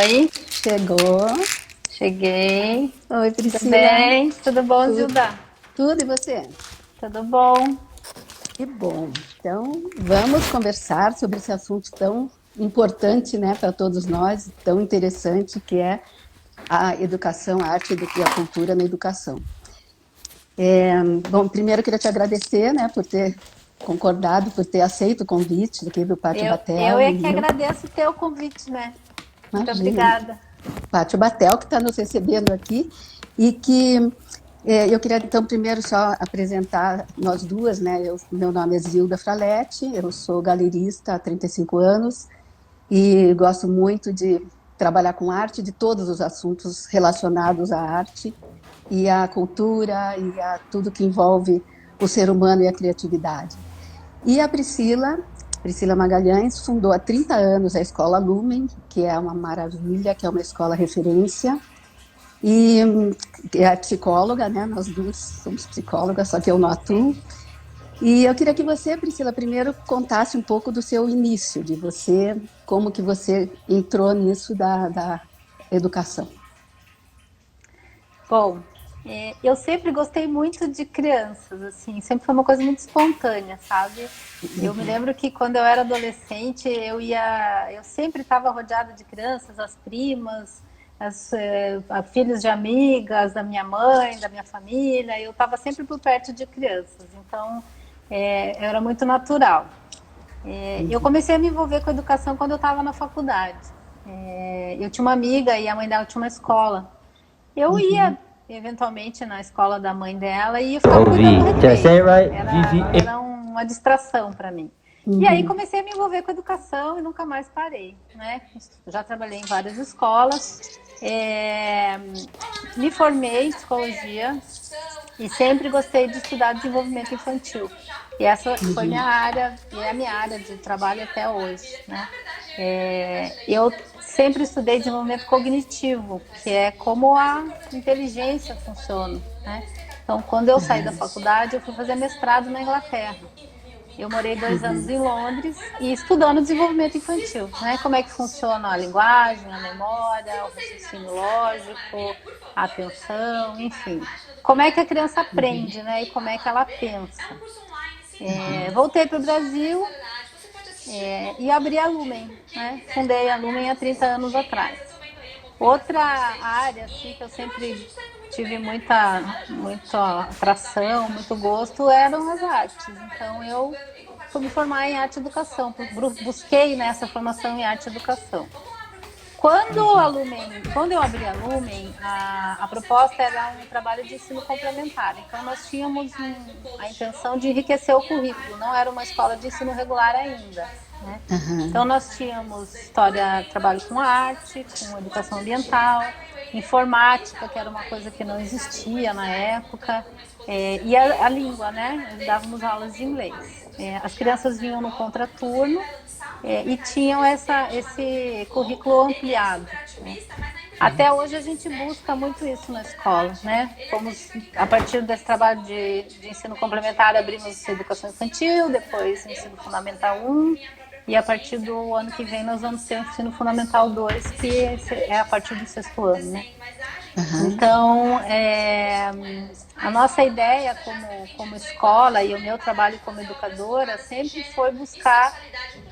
Oi, Chegou. cheguei. Oi, Tudo Priscila. bem? Tudo bom, Tudo, Zilda? tudo e você? Tudo bom? Que bom. Então, vamos conversar sobre esse assunto tão importante, né, para todos nós, tão interessante, que é a educação, a arte e a cultura na educação. Bom, primeiro eu queria te agradecer, né, por ter concordado, por ter aceito o convite aqui do Pátio Eu Batel é e que meu. agradeço o teu convite, né? Muito Imagina, obrigada. Pátio Batel, que está nos recebendo aqui, e que eu queria, então, primeiro só apresentar nós duas, né? Meu nome é Zilda Fraletti, eu sou galerista há 35 anos e gosto muito de trabalhar com arte, de todos os assuntos relacionados à arte e à cultura e a tudo que envolve o ser humano e a criatividade. E a Priscila Magalhães, fundou há 30 anos a Escola Lumen, que é uma maravilha, que é uma escola referência, e é psicóloga, né? Nós duas somos psicólogas, só que eu não atuo. E eu queria que você, Priscila, primeiro contasse um pouco do seu início, de você, como que você entrou nisso da educação. Bom, eu sempre gostei muito de crianças, assim, sempre foi uma coisa muito espontânea, sabe? Eu me lembro que quando eu era adolescente, eu sempre estava rodeada de crianças, as primas, filhos de amigas da minha mãe, da minha família, eu estava sempre por perto de crianças, então era muito natural. Eu comecei a me envolver com a educação quando eu estava na faculdade. Eu tinha uma amiga e a mãe dela tinha uma escola. Eu ia eventualmente na escola da mãe dela e eu ficava cuidando do Ouvi. Did I say recreio. it right? Era uma distração para mim. E aí Uhum, comecei a me envolver com a educação e nunca mais parei, né? Já trabalhei em várias escolas, me formei em psicologia e sempre gostei de estudar desenvolvimento infantil. E essa foi minha área, e é a minha área de trabalho até hoje, né? Eu sempre estudei desenvolvimento cognitivo, que é como a inteligência funciona, né? Então, quando eu saí da faculdade, eu fui fazer mestrado na Inglaterra. Eu morei 2 anos em Londres e estudando desenvolvimento infantil, né? Como é que funciona a linguagem, a memória, o raciocínio lógico, a atenção, enfim. Como é que a criança aprende, né? E como é que ela pensa. Voltei para o Brasil e abri a Lumen, né? Fundei a Lumen há 30 anos atrás. Outra área assim, que eu sempre tive muita atração, muito gosto, eram as artes. Então eu fui me formar em arte e educação, busquei nessa formação em arte e educação. Quando eu abri a Lumen, a proposta era um trabalho de ensino complementar. Então nós tínhamos a intenção de enriquecer o currículo, não era uma escola de ensino regular ainda, né? Então nós tínhamos história, trabalho com arte, com educação ambiental, informática, que era uma coisa que não existia na época, e a língua, né? Nós dávamos aulas de inglês. As crianças vinham no contraturno e tinham esse currículo ampliado, né? Até hoje a gente busca muito isso na escola, né? A partir desse trabalho de ensino complementar, abrimos educação infantil, depois ensino fundamental 1, e a partir do ano que vem nós vamos ter o ensino fundamental 2, que é a partir do 6º ano, né? uhum, Então, a nossa ideia como escola e o meu trabalho como educadora sempre foi buscar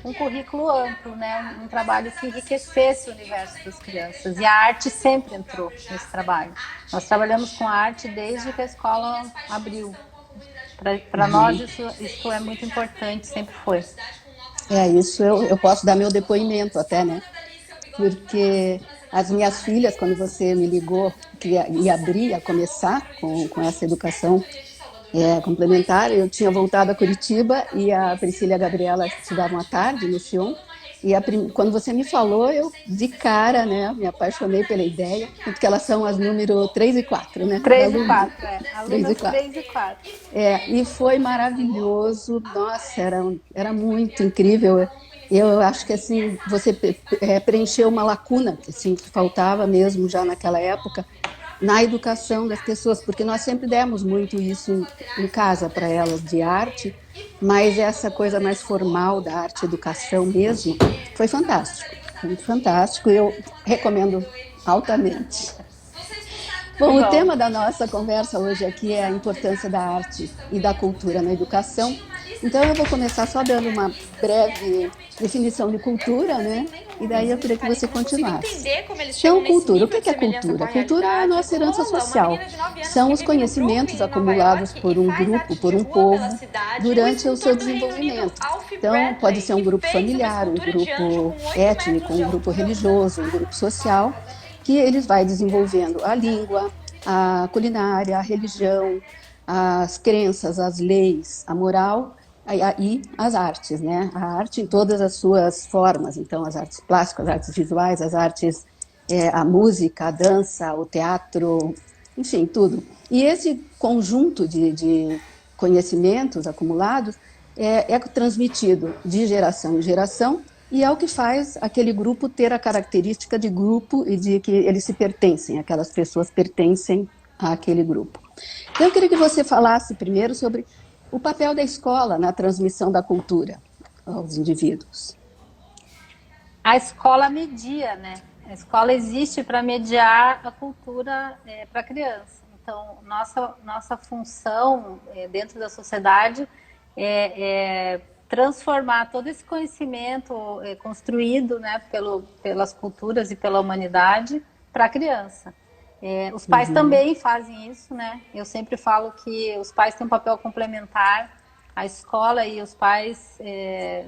um currículo amplo, né? Um trabalho que enriquecesse o universo das crianças. E a arte sempre entrou nesse trabalho. Nós trabalhamos com a arte desde que a escola abriu. Para nós isso é muito importante, sempre foi. isso eu posso dar meu depoimento até, né? Porque as minhas filhas, quando você me ligou que ia abrir, ia começar com essa educação complementar, eu tinha voltado a Curitiba e a Priscila e a Gabriela estudavam à tarde no Sion. E quando você me falou, eu de cara, né, me apaixonei pela ideia, porque elas são as número 3 e 4, né, da 3 e Lumen, 4, três e alunas quatro. 3 e 4. E foi maravilhoso, nossa, era muito incrível. Eu acho que assim você preencheu uma lacuna que assim que faltava mesmo já naquela época na educação das pessoas, porque nós sempre demos muito isso em casa para elas de arte, mas essa coisa mais formal da arte educação mesmo foi fantástico. muito fantástico, eu recomendo altamente. Bom, o tema da nossa conversa hoje aqui é a importância da arte e da cultura na educação. Então, eu vou começar só dando uma breve definição de cultura, né? E daí eu queria que você continuasse. Então, cultura. O que é cultura? Cultura é a nossa herança social. São os conhecimentos acumulados por um grupo, por um povo, durante o seu desenvolvimento. Então, pode ser um grupo familiar, um grupo étnico, um grupo religioso, um grupo social, que eles vai desenvolvendo a língua, a culinária, a religião, as crenças, as leis, a moral e as artes, né? A arte em todas as suas formas, então as artes plásticas, as artes visuais, as artes, a música, a dança, o teatro, enfim, tudo. E esse conjunto de conhecimentos acumulados é transmitido de geração em geração e é o que faz aquele grupo ter a característica de grupo e de que eles se pertencem, aquelas pessoas pertencem àquele grupo. Então, eu queria que você falasse primeiro sobre o papel da escola na transmissão da cultura aos indivíduos. A escola media, né? A escola existe para mediar a cultura para a criança. Então, nossa função dentro da sociedade é transformar todo esse conhecimento construído, né, pelas culturas e pela humanidade para a criança. Os pais também fazem isso, né? Eu sempre falo que os pais têm um papel complementar. A escola e os pais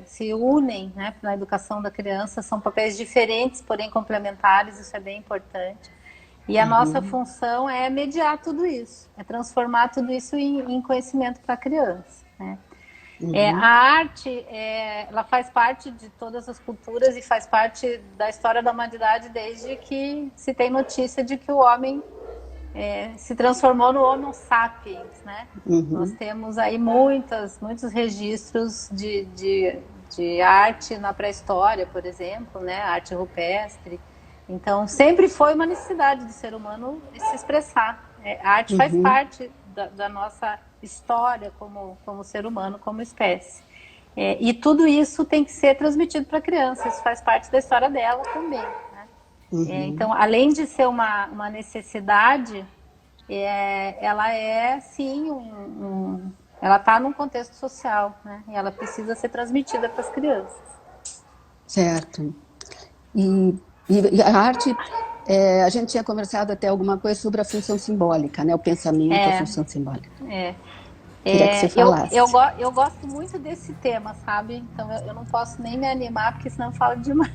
se unem, né, na educação da criança. São papéis diferentes, porém complementares. Isso é bem importante. E a nossa função é mediar tudo isso, é transformar tudo isso em conhecimento para a criança, né? A arte, ela faz parte de todas as culturas e faz parte da história da humanidade desde que se tem notícia de que o homem se transformou no Homo sapiens, né? Nós temos aí muitos registros de arte na pré-história, por exemplo, né? Arte rupestre. Então, sempre foi uma necessidade do ser humano se expressar. A arte faz parte da nossa história como ser humano, como espécie. E tudo isso tem que ser transmitido para a criança, isso faz parte da história dela também, né? Então, além de ser uma necessidade, ela é, sim, ela está num contexto social, né? E ela precisa ser transmitida para as crianças. Certo. E a arte, a gente tinha conversado até alguma coisa sobre a função simbólica, né? O pensamento, a função simbólica. Queria que você falasse. Eu gosto muito desse tema, sabe? Então eu não posso nem me animar, porque senão eu falo demais.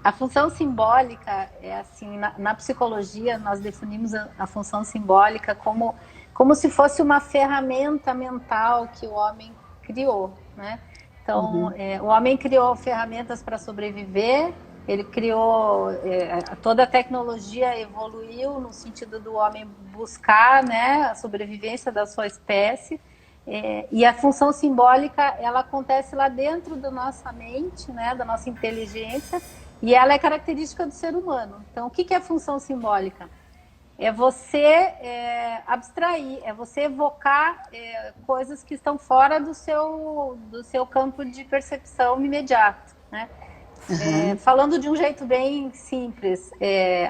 A função simbólica é assim, na psicologia nós definimos a função simbólica como se fosse uma ferramenta mental que o homem criou, né? Então, o homem criou ferramentas para sobreviver, ele criou, toda a tecnologia evoluiu no sentido do homem buscar, né, a sobrevivência da sua espécie, e a função simbólica, ela acontece lá dentro da nossa mente, né, da nossa inteligência, e ela é característica do ser humano. Então, o que é a função simbólica? É você abstrair, é você evocar coisas que estão fora do seu campo de percepção imediato, né? Falando de um jeito bem simples,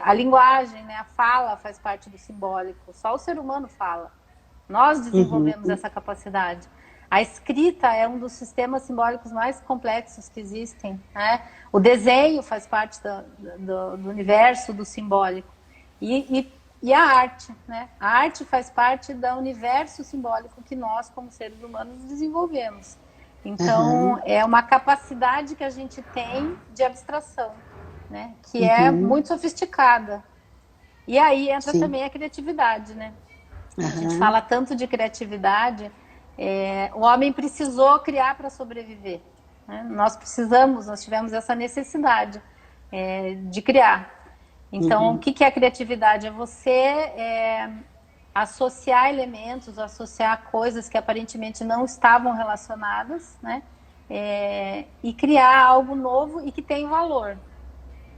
a linguagem, né, a fala faz parte do simbólico, só o ser humano fala. Nós desenvolvemos essa capacidade. A escrita é um dos sistemas simbólicos mais complexos que existem, né? O desenho faz parte do universo do simbólico. E a arte, né? A arte faz parte do universo simbólico que nós, como seres humanos, desenvolvemos. Então, é uma capacidade que a gente tem de abstração, né? Que é muito sofisticada. E aí entra também a criatividade, né? A gente fala tanto de criatividade, o homem precisou criar para sobreviver, né? Nós tivemos essa necessidade de criar. Então, o que é a criatividade? É você associar elementos, associar coisas que aparentemente não estavam relacionadas, né? E criar algo novo e que tem valor.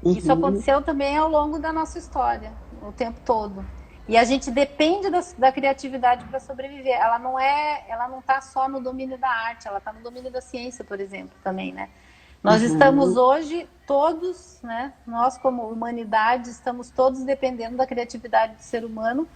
Isso aconteceu também ao longo da nossa história, o tempo todo. E a gente depende da criatividade para sobreviver. Ela não está só no domínio da arte, ela está no domínio da ciência, por exemplo, também, né? Nós estamos hoje todos, né, nós como humanidade, estamos todos dependendo da criatividade do ser humano,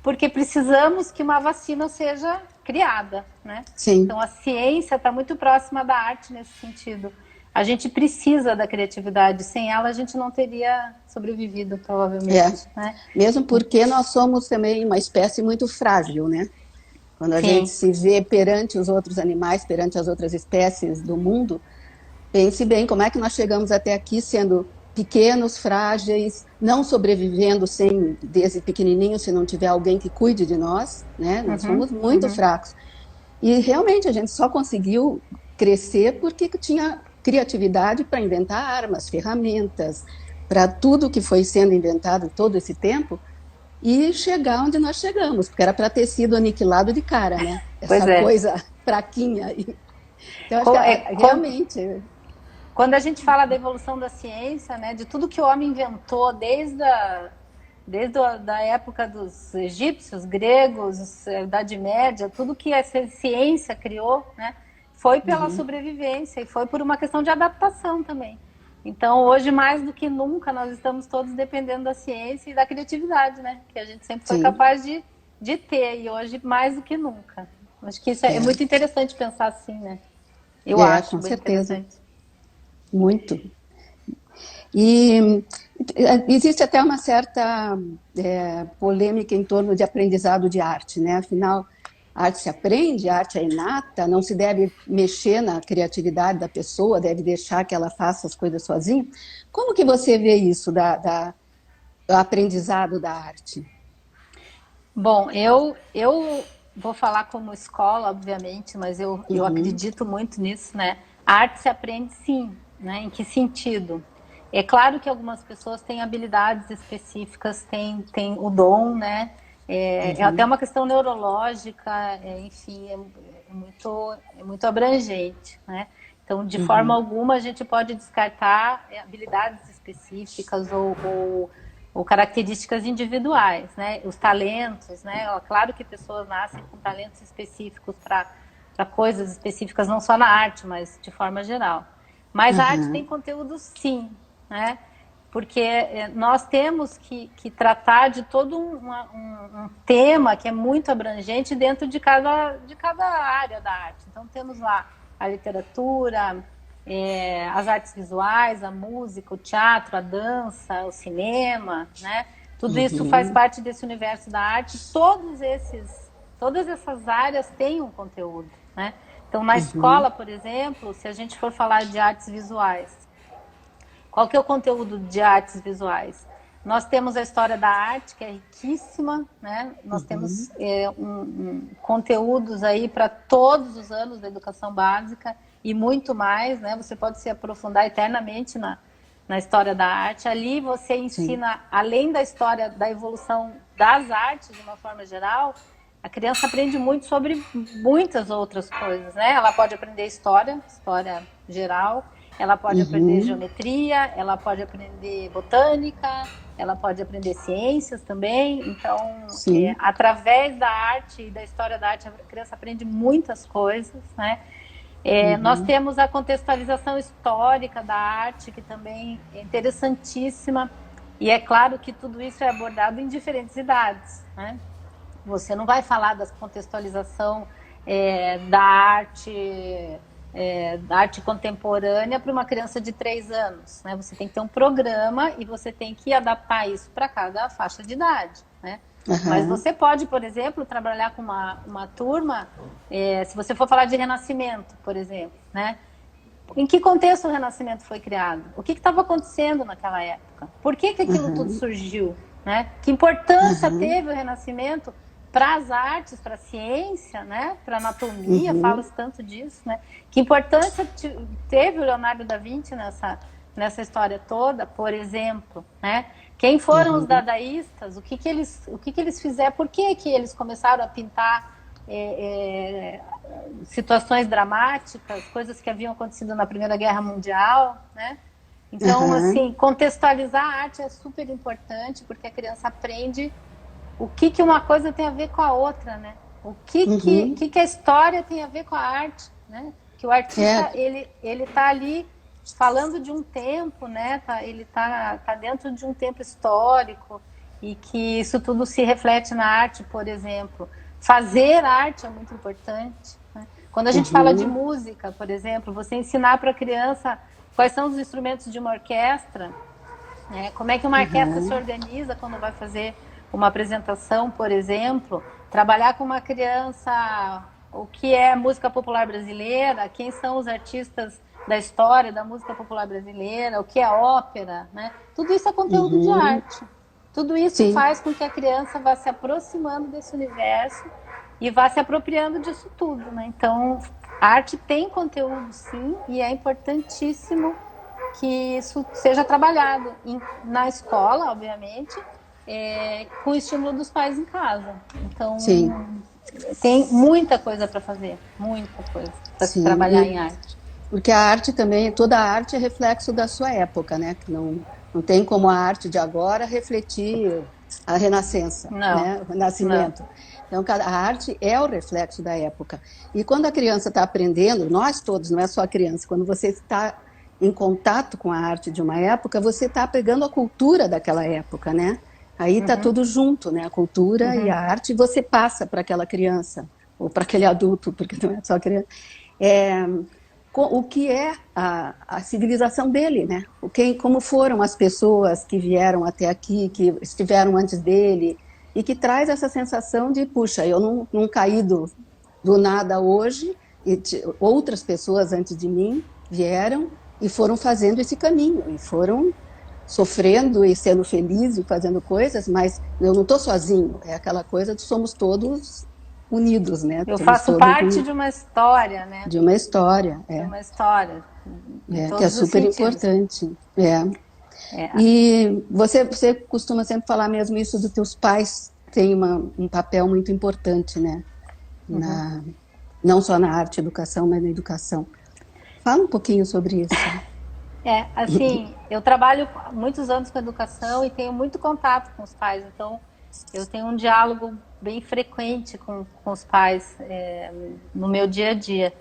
porque precisamos que uma vacina seja criada, né? Sim. Então a ciência está muito próxima da arte nesse sentido. A gente precisa da criatividade, sem ela a gente não teria sobrevivido, provavelmente, né? Mesmo porque nós somos também uma espécie muito frágil, né? Quando a gente Sim. se vê perante os outros animais, perante as outras espécies do mundo, pense bem como é que nós chegamos até aqui sendo pequenos, frágeis, não sobrevivendo sem desde pequenininho, se não tiver alguém que cuide de nós, né? Nós somos muito fracos. E realmente a gente só conseguiu crescer porque tinha criatividade para inventar armas, ferramentas, para tudo que foi sendo inventado todo esse tempo e chegar onde nós chegamos, porque era para ter sido aniquilado de cara, né? Pois Essa é. coisa fraquinha. Então, acho que realmente. Quando a gente fala da evolução da ciência, né, de tudo que o homem inventou desde da época dos egípcios, gregos, Idade Média, tudo que essa ciência criou, né, foi pela sobrevivência e foi por uma questão de adaptação também. Então, hoje, mais do que nunca, nós estamos todos dependendo da ciência e da criatividade, né, que a gente sempre foi capaz de ter, e hoje mais do que nunca. Acho que isso é muito interessante pensar assim, né? Eu acho Com bem certeza. interessante. Muito. E existe até uma certa polêmica em torno de aprendizado de arte, né? Afinal, a arte se aprende, a arte é inata, não se deve mexer na criatividade da pessoa, deve deixar que ela faça as coisas sozinha. Como que você vê isso do aprendizado da arte? Bom, eu vou falar como escola, obviamente, mas eu acredito muito nisso, né? A arte se aprende sim, né? Em que sentido? É claro que algumas pessoas têm habilidades específicas, têm o dom, né? É até uma questão neurológica, enfim, é muito abrangente, né? Então, de forma alguma, a gente pode descartar habilidades específicas ou características individuais, né? Os talentos, né? Claro que pessoas nascem com talentos específicos para coisas específicas, não só na arte, mas de forma geral. Mas a arte tem conteúdo sim, né? Porque nós temos que tratar de todo um tema que é muito abrangente dentro de cada área da arte. Então temos lá a literatura, as artes visuais, a música, o teatro, a dança, o cinema, né? Tudo isso faz parte desse universo da arte. Todas essas áreas têm um conteúdo, né? Então, na escola, por exemplo, se a gente for falar de artes visuais, qual que é o conteúdo de artes visuais? Nós temos a história da arte, que é riquíssima, né? Nós temos conteúdos aí para todos os anos da educação básica e muito mais, né? Você pode se aprofundar eternamente na história da arte. Ali você ensina, além da história da evolução das artes, de uma forma geral, a criança aprende muito sobre muitas outras coisas, né? Ela pode aprender história geral, ela pode aprender geometria, ela pode aprender botânica, ela pode aprender ciências também. Então, através da arte e da história da arte, a criança aprende muitas coisas, né? Nós temos a contextualização histórica da arte, que também é interessantíssima. E é claro que tudo isso é abordado em diferentes idades, né? Você não vai falar da contextualização da arte contemporânea para uma criança de 3 anos, né? Você tem que ter um programa e você tem que adaptar isso para cada faixa de idade, né? Mas você pode, por exemplo, trabalhar com uma turma, se você for falar de Renascimento, por exemplo, né? Em que contexto o Renascimento foi criado? O que estava acontecendo naquela época? Por que aquilo tudo surgiu? Né? Que importância teve o Renascimento para as artes, para a ciência, né? Para a anatomia, fala-se tanto disso, né? Que importância teve o Leonardo da Vinci nessa história toda, por exemplo, né? Quem foram os dadaístas? O que eles fizeram? Por que eles começaram a pintar situações dramáticas, coisas que haviam acontecido na Primeira Guerra Mundial, né? Então, assim, contextualizar a arte é super importante, porque a criança aprende o que uma coisa tem a ver com a outra, né? O que a história tem a ver com a arte, né? que o artista, É. ele tá ali falando de um tempo, né? Ele tá dentro de um tempo histórico e que isso tudo se reflete na arte, por exemplo. Fazer arte é muito importante, né? Quando a gente fala de Uhum, música, por exemplo, você ensinar para a criança quais são os instrumentos de uma orquestra, né? Como é que uma orquestra se uhum, organiza quando vai fazer uma apresentação, por exemplo, trabalhar com uma criança o que é música popular brasileira, quem são os artistas da história da música popular brasileira, o que é ópera, né? Tudo isso é conteúdo de uhum. arte. Tudo isso Sim, faz com que a criança vá se aproximando desse universo e vá se apropriando disso tudo, né? Então, a arte tem conteúdo, sim, e é importantíssimo que isso seja trabalhado na escola, obviamente, com o estímulo dos pais em casa. sim, Então, tem muita coisa para fazer, muita coisa para se sim. trabalhar em arte. Porque a arte também, toda a arte é reflexo da sua época, né? Que não tem como a arte de agora refletir a Renascença, Não, né? O não. Renascimento. Então, a arte é o reflexo da época. E quando a criança está aprendendo, nós todos, não é só a criança, quando você está em contato com a arte de uma época, você está pegando a cultura daquela época, né? Aí está Uhum, tudo junto, né? A cultura e uhum, a arte, e você passa para aquela criança, ou para aquele adulto, porque não é só criança. É, o que é a civilização dele, né? Como foram as pessoas que vieram até aqui, que estiveram antes dele, e que traz essa sensação de, puxa, eu não caí do nada hoje, e outras pessoas antes de mim vieram e foram fazendo esse caminho, e foram sofrendo e sendo felizes e fazendo coisas, mas eu não estou sozinho, é aquela coisa de somos todos unidos, né? eu Somos faço todos parte de uma história, né? de uma história, De uma história, em que é todos os super sentidos. importante. É. É, E você costuma sempre falar mesmo isso dos teus pais têm um papel muito importante, né? uhum. Na, não só na arte e educação, mas na educação. Fala um pouquinho sobre isso. Assim, eu trabalho há muitos anos com educação e tenho muito contato com os pais, então eu tenho um diálogo bem frequente com os pais no meu dia a dia.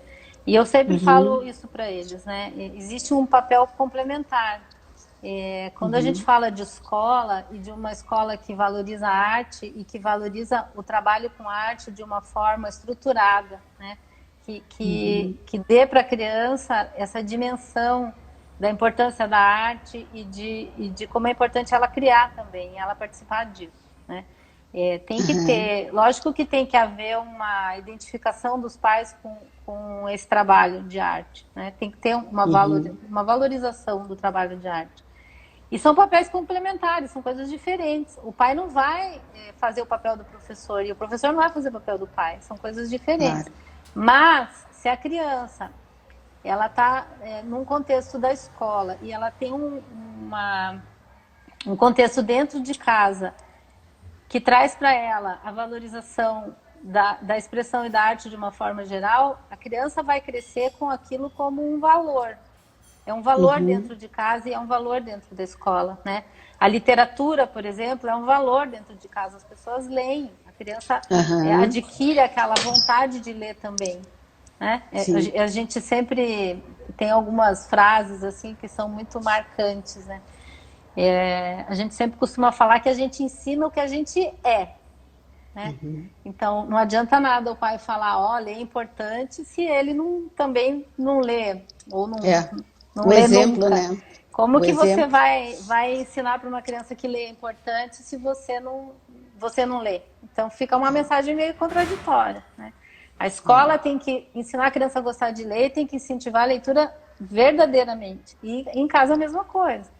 E eu sempre falo Uhum, isso para eles, né? Existe um papel complementar. Quando a gente uhum, fala de escola e de uma escola que valoriza a arte e que valoriza o trabalho com arte de uma forma estruturada, né? uhum, Que dê para a criança essa dimensão da importância da arte e de como é importante ela criar também, ela participar disso, né? Tem que uhum, ter, lógico que tem que haver uma identificação dos pais com esse trabalho de arte, né? Tem que ter uhum, uma valorização do trabalho de arte. E são papéis complementares, são coisas diferentes. O pai não vai fazer o papel do professor e o professor não vai fazer o papel do pai, são coisas diferentes. claro. Mas se a criança ela está num contexto da escola e ela tem um contexto dentro de casa que traz para ela a valorização da expressão e da arte de uma forma geral, a criança vai crescer com aquilo como um valor. É um valor Uhum, dentro de casa e é um valor dentro da escola, né? A literatura, por exemplo, é um valor dentro de casa. As pessoas leem, a criança uhum, adquire aquela vontade de ler também, né? sim. A gente sempre tem algumas frases assim que são muito marcantes, né? A gente sempre costuma falar que a gente ensina o que a gente é, né? Uhum. Então não adianta nada o pai falar, olha, é importante se ele também não lê ou É. não O lê exemplo, nunca. né? Como O que você exemplo. vai ensinar para uma criança que lê é importante se você não lê? Então fica uma mensagem meio contraditória, né? A escola É. tem que ensinar a criança a gostar de ler, tem que incentivar a leitura verdadeiramente. E em casa a mesma coisa.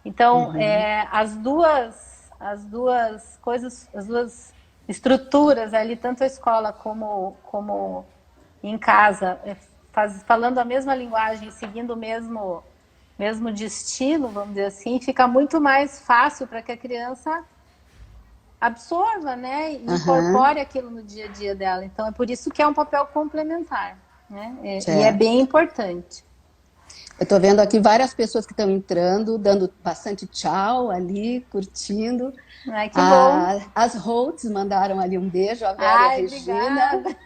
Então, Uhum, as duas coisas, as duas estruturas ali, tanto a escola como em casa, falando a mesma linguagem, seguindo mesmo destino, vamos dizer assim, fica muito mais fácil para que a criança absorva, né, e uhum, incorpore aquilo no dia a dia dela. Então, é por isso que é um papel complementar, né, e é certo. bem importante. Eu estou vendo aqui várias pessoas que estão entrando, dando bastante tchau ali, curtindo. Ai, que bom. As Holtz mandaram ali um beijo, a Vera e a Ai, Regina. obrigada.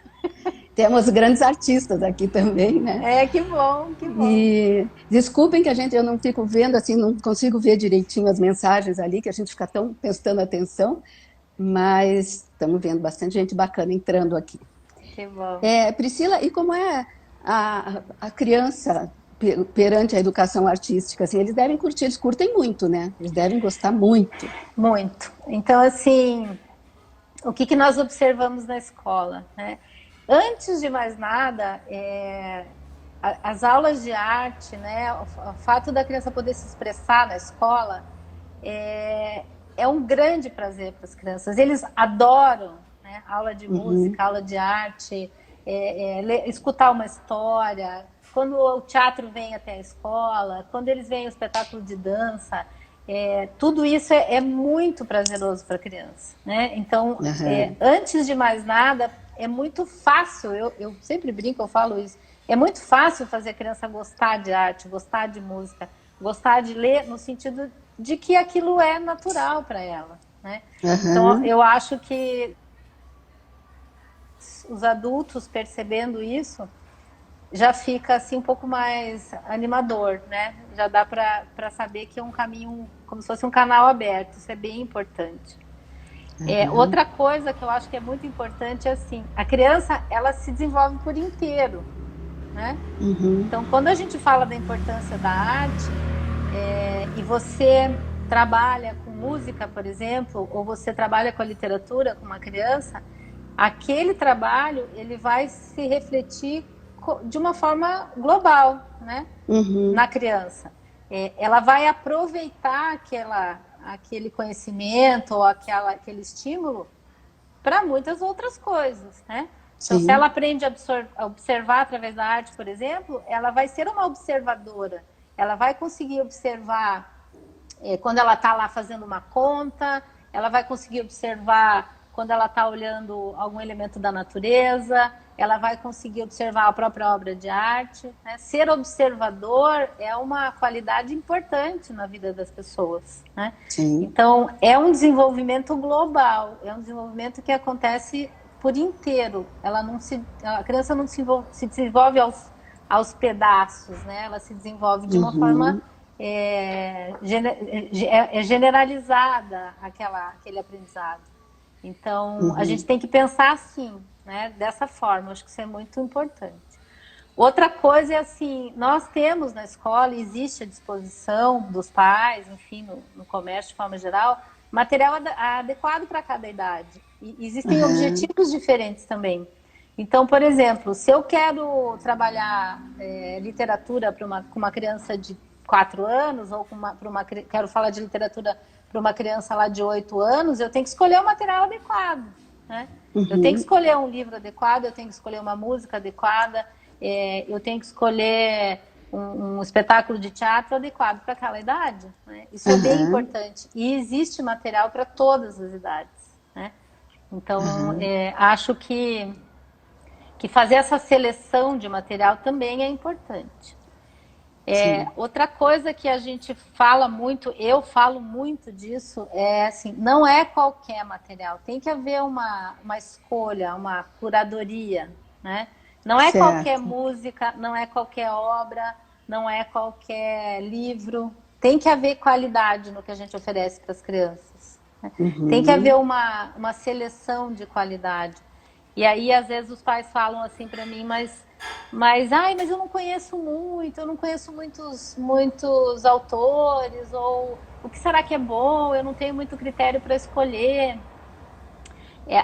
temos grandes artistas aqui também, né? É, que bom, que bom. E desculpem que eu não fico vendo, assim, não consigo ver direitinho as mensagens ali, que a gente fica tão prestando atenção, mas estamos vendo bastante gente bacana entrando aqui. Que bom. Priscila, e como é a criança perante a educação artística? Assim, eles devem curtir, eles curtem muito, né? Eles devem gostar muito. Muito. Então, assim, o que nós observamos na escola, né? Antes de mais nada, as aulas de arte, né? O fato da criança poder se expressar na escola é um grande prazer para as crianças. Eles adoram, né? Aula de música, aula de arte, escutar uma história. Quando o teatro vem até a escola, quando eles veem o espetáculo de dança, tudo isso é muito prazeroso para a criança, né? Então, antes de mais nada, é muito fácil, eu sempre brinco, eu falo isso, é muito fácil fazer a criança gostar de arte, gostar de música, gostar de ler, no sentido de que aquilo é natural para ela, né? Então, eu acho que os adultos percebendo isso, já fica assim um pouco mais animador, né? Já dá para saber que é um caminho, como se fosse um canal aberto, isso é bem importante. Outra coisa que eu acho que é muito importante é assim, a criança, ela se desenvolve por inteiro, né? Então, quando a gente fala da importância da arte, e você trabalha com música, por exemplo, ou você trabalha com a literatura com uma criança, aquele trabalho, ele vai se refletir de uma forma global, né? Na criança. Ela vai aproveitar aquele conhecimento ou aquele estímulo para muitas outras coisas, né? Então, se ela aprende a observar através da arte, por exemplo, ela vai ser uma observadora. Ela vai conseguir observar quando ela está lá fazendo uma conta, ela vai conseguir observar quando ela está olhando algum elemento da natureza, ela vai conseguir observar a própria obra de arte, né? Ser observador é uma qualidade importante na vida das pessoas, né? Então, é um desenvolvimento global, é um desenvolvimento que acontece por inteiro. A criança não se desenvolve aos pedaços, né? Ela se desenvolve de uma forma generalizada, aquele aprendizado. Então, a gente tem que pensar assim, né? Dessa forma, acho que isso é muito importante. Outra coisa é assim, nós temos na escola, existe à disposição dos pais, enfim, no comércio de forma geral, material adequado para cada idade. E existem objetivos diferentes também. Então, por exemplo, se eu quero trabalhar literatura com uma criança de 4 anos, ou quero falar de literatura para uma criança lá de 8 anos, eu tenho que escolher o material adequado, né? Eu tenho que escolher um livro adequado, eu tenho que escolher uma música adequada, eu tenho que escolher um espetáculo de teatro adequado para aquela idade, né? Isso é bem importante. E existe material para todas as idades, né? Então, acho que fazer essa seleção de material também é importante. Outra coisa que a gente fala muito, eu falo muito disso, é assim, não é qualquer material, tem que haver uma escolha, uma curadoria, né? Não é qualquer música, não é qualquer obra, não é qualquer livro, tem que haver qualidade no que a gente oferece para as crianças, né? Tem que haver uma seleção de qualidade. E aí, às vezes, os pais falam assim para mim, mas eu não conheço muito, eu não conheço muitos autores, ou o que será que é bom, eu não tenho muito critério para escolher.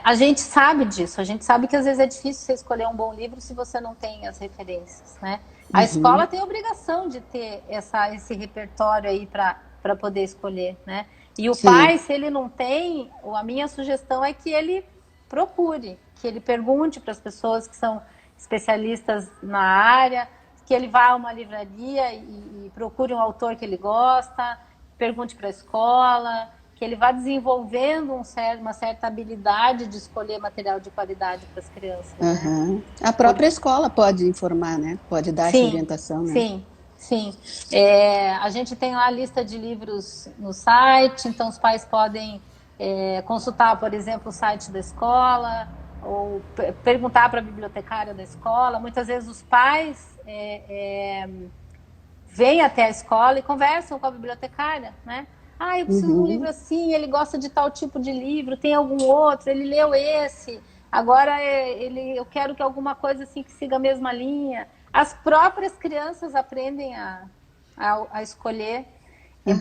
A gente sabe disso, a gente sabe que às vezes é difícil você escolher um bom livro se você não tem as referências, né? A escola tem a obrigação de ter esse repertório aí para poder escolher, né? E o pai, se ele não tem, a minha sugestão é que ele procure, que ele pergunte para as pessoas que são especialistas na área, que ele vá a uma livraria e procure um autor que ele gosta, pergunte para a escola, que ele vá desenvolvendo uma certa habilidade de escolher material de qualidade para as crianças. Né? A própria escola pode informar, né? Pode dar essa orientação, né? Sim. A gente tem lá a lista de livros no site, então os pais podem consultar, por exemplo, o site da escola, ou perguntar para a bibliotecária da escola. Muitas vezes os pais vêm até a escola e conversam com a bibliotecária, né? Ah, eu preciso de um livro assim, ele gosta de tal tipo de livro, tem algum outro, ele leu esse, agora eu quero que alguma coisa assim que siga a mesma linha. As próprias crianças aprendem a escolher. É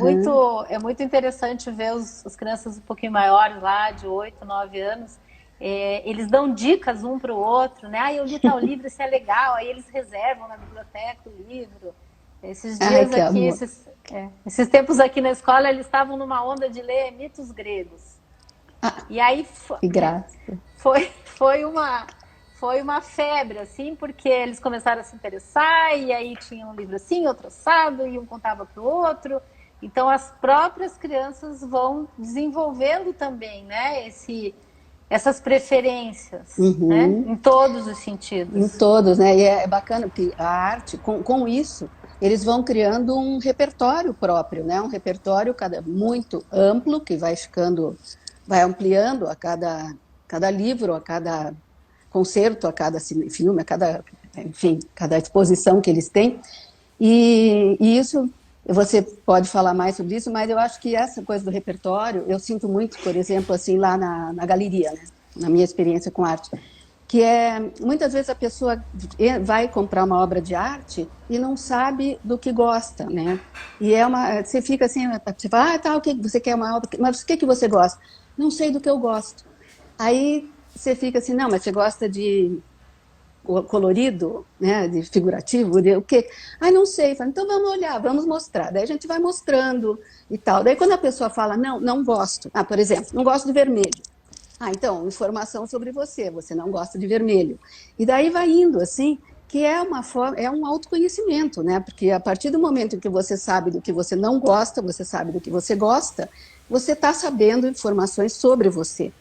muito interessante ver as crianças um pouquinho maiores lá, de 8, 9 anos, eles dão dicas um para o outro, né? Ah, eu li tal livro, isso é legal, aí eles reservam na biblioteca o livro. Esses Ai, dias que aqui, amor. esses tempos aqui na escola, eles estavam numa onda de ler mitos gregos. Ah, E aí que graça. foi uma febre, assim, porque eles começaram a se interessar, e aí tinha um livro assim, outro assado, e um contava para o outro. Então, as próprias crianças vão desenvolvendo também, né, essas preferências, né, Uhum. em todos os Em sentidos. todos, né? E é bacana porque a arte, com isso, eles vão criando um repertório próprio, né? Um repertório muito amplo, que vai ficando, vai ampliando a cada livro, a cada concerto, a cada filme, a cada, enfim, cada exposição que eles têm. E isso, você pode falar mais sobre isso, mas eu acho que essa coisa do repertório, eu sinto muito, por exemplo, assim, lá na galeria, né? Na minha experiência com arte, que é muitas vezes a pessoa vai comprar uma obra de arte e não sabe do que gosta, né? E você fica assim, você fala, ah, tá, o que você quer uma obra, mas o que você gosta? Não sei do que eu gosto. Aí você fica assim, não, mas você gosta de colorido, né, de figurativo, de o quê? Ah, não sei. Falo, então vamos olhar, vamos mostrar. Daí a gente vai mostrando e tal. Daí quando a pessoa fala, não, não gosto. Ah, por exemplo, não gosto de vermelho. Ah, então, informação sobre você, você não gosta de vermelho. E daí vai indo assim, que é uma forma, é um autoconhecimento, né? Porque a partir do momento em que você sabe do que você não gosta, você sabe do que você gosta, você está sabendo informações sobre você.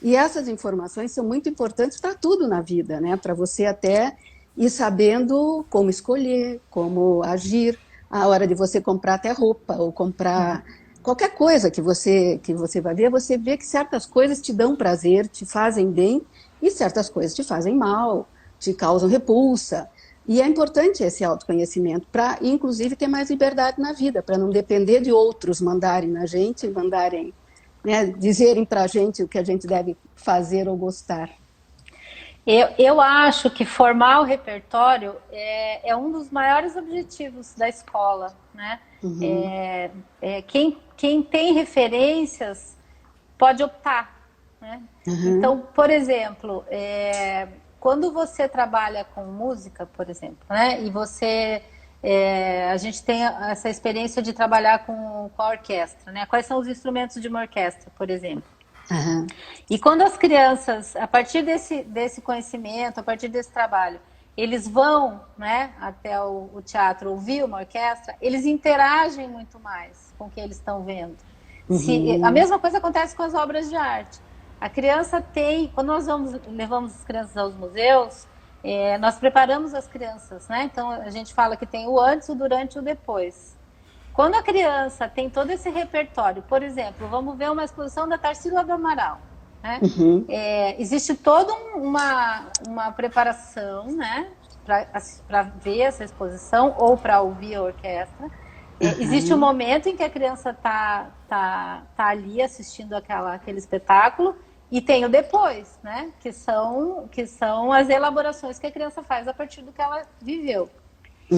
E essas informações são muito importantes para tudo na vida, né? Para você até ir sabendo como escolher, como agir, a hora de você comprar até roupa ou comprar qualquer coisa que você vai ver, você vê que certas coisas te dão prazer, te fazem bem e certas coisas te fazem mal, te causam repulsa. E é importante esse autoconhecimento para, inclusive, ter mais liberdade na vida, para não depender de outros mandarem na gente, mandarem, né, dizerem para a gente o que a gente deve fazer ou gostar. Eu acho que formar o repertório é um dos maiores objetivos da escola, né? Uhum, Quem tem referências pode optar, né? uhum, Então, por exemplo, quando você trabalha com música, por exemplo, né? E a gente tem essa experiência de trabalhar com a orquestra, né? Quais são os instrumentos de uma orquestra, por exemplo? uhum, E quando as crianças, a partir desse conhecimento, a partir desse trabalho, eles vão, né, até o teatro ouvir uma orquestra, eles interagem muito mais com o que eles estão vendo. A uhum, mesma coisa acontece com as obras de arte. A criança tem, quando nós levamos as crianças aos museus, nós preparamos as crianças, né? Então a gente fala que tem o antes, o durante e o depois. Quando a criança tem todo esse repertório, por exemplo, vamos ver uma exposição da Tarsila do Amaral, né? uhum, Existe toda uma preparação, né, para ver essa exposição ou para ouvir a orquestra. Existe um uhum, momento em que a criança tá ali assistindo aquele espetáculo e tem o depois, né, que são as elaborações que a criança faz a partir do que ela viveu.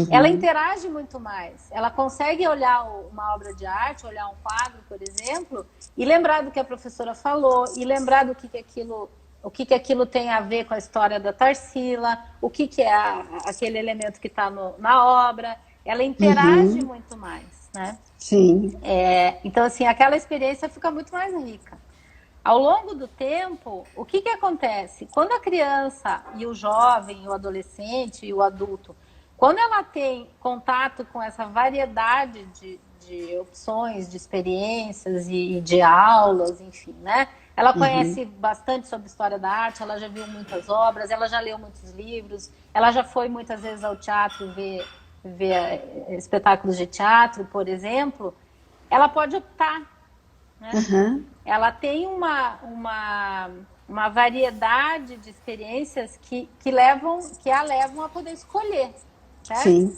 Ela uhum, interage muito mais. Ela consegue olhar uma obra de arte, olhar um quadro, por exemplo, e lembrar do que a professora falou, e lembrar do que aquilo tem a ver com a história da Tarsila, o que é aquele elemento que está na obra. Ela interage uhum, muito mais, né? sim, Então, assim, aquela experiência fica muito mais rica. Ao longo do tempo, o que acontece? Quando a criança e o jovem, o adolescente e o adulto, quando ela tem contato com essa variedade de opções, de experiências e de aulas, enfim, né? Ela uhum, conhece bastante sobre história da arte, ela já viu muitas obras, ela já leu muitos livros, ela já foi muitas vezes ao teatro ver espetáculos de teatro, por exemplo, ela pode optar, né? uhum, Ela tem uma variedade de experiências que a levam a poder escolher, certo? Sim.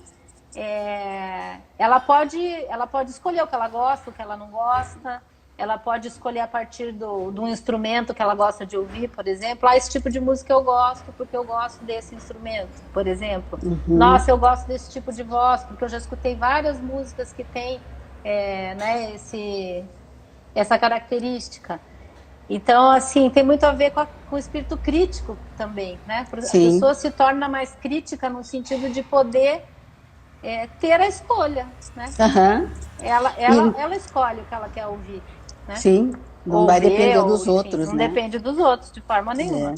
Ela pode escolher o que ela gosta, o que ela não gosta. Ela pode escolher a partir de um instrumento que ela gosta de ouvir, por exemplo. Esse tipo de música eu gosto porque eu gosto desse instrumento, por exemplo. Uhum. Nossa, eu gosto desse tipo de voz porque eu já escutei várias músicas que tem né, essa característica. Então, assim, tem muito a ver com o espírito crítico também, né? A Sim. pessoa se torna mais crítica no sentido de poder ter a escolha, né? Aham. E, Ela escolhe o que ela quer ouvir, né? sim, não Ou vai ver, depender ou dos enfim, outros, não né? depende dos outros de forma É. nenhuma.